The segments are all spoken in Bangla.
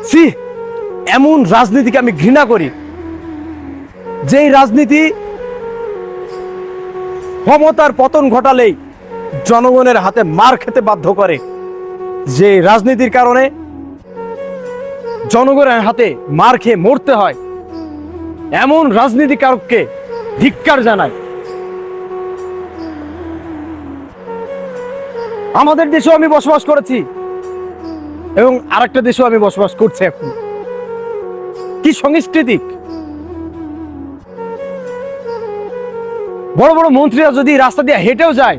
সি, এমন রাজনীতিকে আমি ঘৃণা করি, যেই রাজনীতি ক্ষমতার পতন ঘটালেই জনগণের হাতে মার খেতে বাধ্য করে, যে রাজনীতির কারণে জনগণের হাতে মার খেয়ে মরতে হয়, এমন রাজনীতিকারককে ধিক্কার জানায়। আমাদের দেশেও আমি বসবাস করেছি এবং আরেকটা দেশেও আমি বসবাস করছি। এখন কি সাংস্কৃতিক! বড় বড় মন্ত্রীরা যদি রাস্তা দিয়ে হেঁটেও যায়,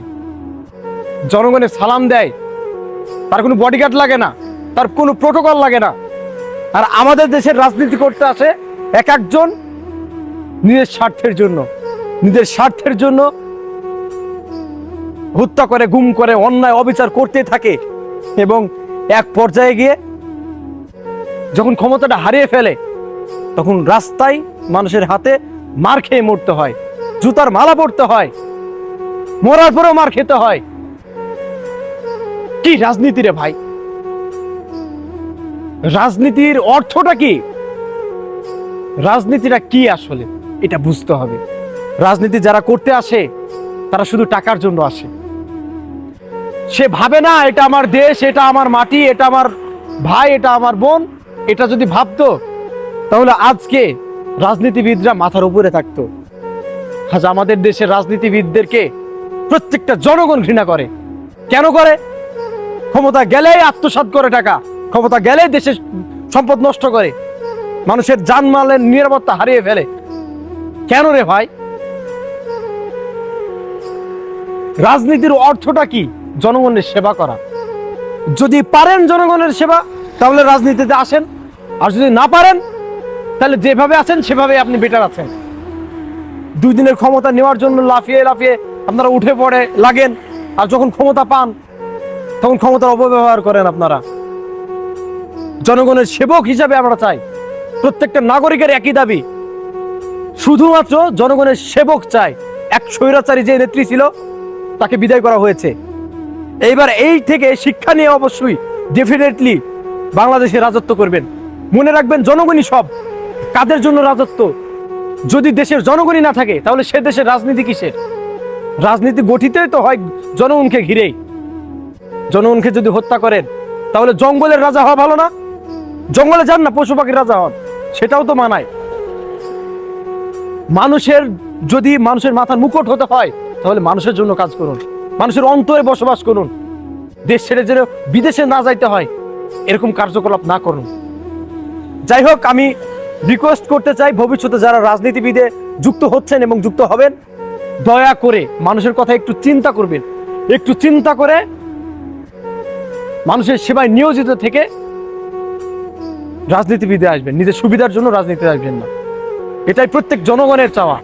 জনগণের সালাম দেয়, তার কোনো বডিগার্ড লাগে না, তার কোনো প্রোটোকল লাগে না। আর আমাদের দেশের রাজনীতি করতে আসে এক একজন নিজের স্বার্থের জন্য হত্যা করে, গুম করে, অন্যায় অবিচার করতে থাকে এবং এক পর্যায়ে গিয়ে যখন ক্ষমতাটা হারিয়ে ফেলে, তখন রাস্তায় মানুষের হাতে মার খেয়ে মরতে হয়, জুতার মালা পড়তে হয়, মরার পরেও মার খেতে হয়। কি রাজনীতি রে ভাই! রাজনীতির অর্থটা কি? রাজনীতিটা কি আসলে এটা বুঝতে হবে। রাজনীতি যারা করতে আসে তারা শুধু টাকার জন্য আসে। সে ভাবে না এটা আমার দেশ, এটা আমার মাটি, এটা আমার ভাই, এটা আমার বোন। এটা যদি ভাবতো তাহলে আজকে রাজনীতিবিদরা মাথার উপরে থাকতো। আজ আমাদের দেশের রাজনীতিবিদদেরকে প্রত্যেকটা জনগণ ঘৃণা করে। কেন করে? ক্ষমতা গেলেই আত্মসাৎ করে টাকা, ক্ষমতা গেলেই দেশের সম্পদ নষ্ট করে, মানুষের জানমালের নিরাপত্তা হারিয়ে ফেলে। কেন রে ভাই? রাজনীতির অর্থটা কি? জনগণের সেবা করা। যদি পারেন জনগণের সেবা, তাহলে রাজনীতিতে আসেন। আর যদি না পারেন, তাহলে যেভাবে আছেন সেভাবে আপনি বেটার আছেন। 2 দিনের ক্ষমতা নেওয়ার জন্য লাফিয়ে লাফিয়ে আপনারা উঠে পড়ে লাগেন, আর যখন ক্ষমতা পান তখন ক্ষমতার অপব্যবহার করেন। আপনারা জনগণের সেবক হিসাবে আমরা চাই। প্রত্যেকটা নাগরিকের একই দাবি, শুধুমাত্র জনগণের সেবক চাই। এক স্বৈরাচারী যে নেত্রী ছিল তাকে বিদায় করা হয়েছে। এইবার এই থেকে শিক্ষা নিয়ে অবশ্যই ডেফিনেটলি বাংলাদেশে রাজত্ব করবেন। মনে রাখবেন, জনগণই সব। কাদের জন্য রাজত্ব? যদি দেশের জনগণই না থাকে, তাহলে সে দেশের রাজনীতি কিসের? রাজনীতি গঠিতই তো হয় জনগণকে ঘিরেই। জনগণকে যদি হত্যা করেন, তাহলে জঙ্গলের রাজা হওয়া ভালো না? জঙ্গলে যান না, পশু পাখির রাজা হন, সেটাও তো মানায়। যদি মানুষের মাথার মুকুট হতে হয়, তাহলে মানুষের জন্য কাজ করুন, মানুষের অন্তরে বসবাস করুন। দেশ ছেড়ে যেন বিদেশে না যাইতে হয়, এরকম কার্যকলাপ না করুন। যাই হোক, আমি রিকোয়েস্ট করতে চাই, ভবিষ্যতে যারা রাজনীতিবিদে যুক্ত হচ্ছেন এবং যুক্ত হবেন, দয়া করে মানুষের কথা একটু চিন্তা করবেন। একটু চিন্তা করে মানুষের সেবায় নিয়োজিত থেকে রাজনীতিবিদে আসবেন। নিজের সুবিধার জন্য রাজনীতিতে আসবেন না। এটাই প্রত্যেক জনগণের চাওয়া।